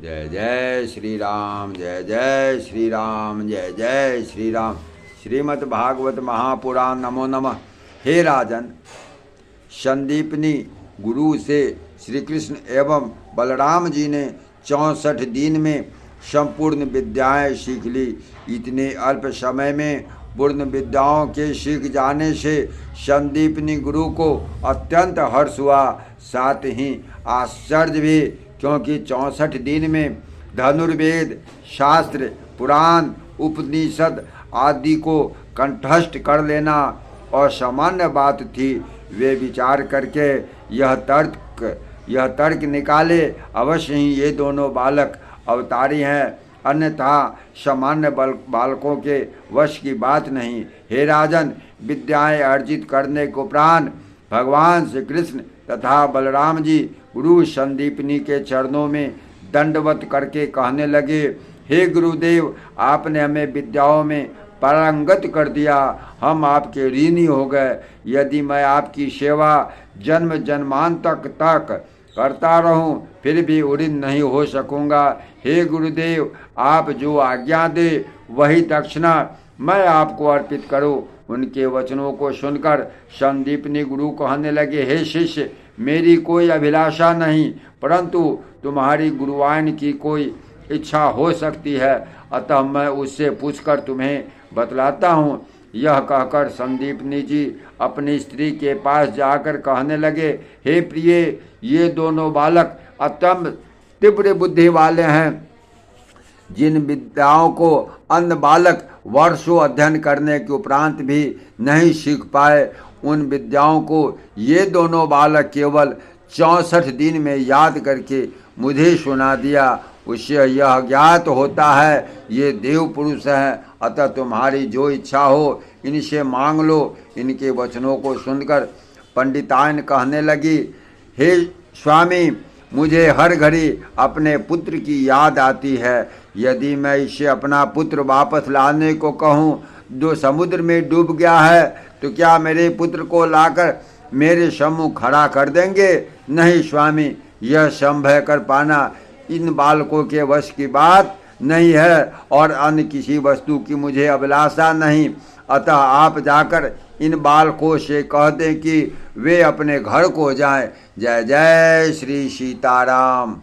जय जय श्री राम, जय जय श्री राम, जय जय श्री राम। श्रीमद् भागवत महापुराण नमो नमः। हे राजन, संदीपनी गुरु से श्री कृष्ण एवं बलराम जी ने 64 दिन में संपूर्ण विद्याएं सीख ली। इतने अल्प समय में पूर्ण विद्याओं के सीख जाने से संदीपनी गुरु को अत्यंत हर्ष हुआ, साथ ही आश्चर्य भी, क्योंकि 64 दिन में धनुर्वेद, शास्त्र, पुराण, उपनिषद आदि को कंठस्थ कर लेना असामान्य बात थी। वे विचार करके यह तर्क निकाले, अवश्य ही ये दोनों बालक अवतारी हैं, अन्यथा सामान्य बालकों के वश की बात नहीं। हे राजन, विद्याएं अर्जित करने के उपरांत भगवान श्री कृष्ण तथा बलराम जी गुरु संदीपनी के चरणों में दंडवत करके कहने लगे, हे गुरुदेव, आपने हमें विद्याओं में पारंगत कर दिया, हम आपके ऋणी हो गए। यदि मैं आपकी सेवा जन्म जन्मांतर तक करता रहूं, फिर भी उड़ीन नहीं हो सकूंगा। हे गुरुदेव, आप जो आज्ञा दे वही दक्षिणा मैं आपको अर्पित करूं। उनके वचनों को सुनकर संदीपनी गुरु कहने लगे, हे शिष्य, मेरी कोई अभिलाषा नहीं, परंतु तुम्हारी गुरुवाइन की कोई इच्छा हो सकती है, अतः मैं उससे पूछकर तुम्हें बतलाता हूँ। यह कहकर संदीपनी जी अपनी स्त्री के पास जाकर कहने लगे, हे प्रिय, ये दोनों बालक अत्यंत तीव्र बुद्धि वाले हैं। जिन विद्याओं को अन्य बालक वर्षों अध्ययन करने के उपरांत भी नहीं सीख पाए, उन विद्याओं को ये दोनों बालक केवल 64 दिन में याद करके मुझे सुना दिया। उससे यह ज्ञात होता है ये देव पुरुष हैं, अतः तुम्हारी जो इच्छा हो इनसे मांग लो। इनके वचनों को सुनकर पंडिताइन कहने लगी, हे स्वामी, मुझे हर घड़ी अपने पुत्र की याद आती है। यदि मैं इसे अपना पुत्र वापस लाने को कहूँ, जो समुद्र में डूब गया है, तो क्या मेरे पुत्र को लाकर मेरे सम्मुख खड़ा कर देंगे? नहीं स्वामी, यह संभव कर पाना इन बालकों के वश की बात नहीं है, और अन्य किसी वस्तु की मुझे अभिलाषा नहीं। अतः आप जाकर इन बालकों से कह दें कि वे अपने घर को जाएं। जय जय श्री सीताराम।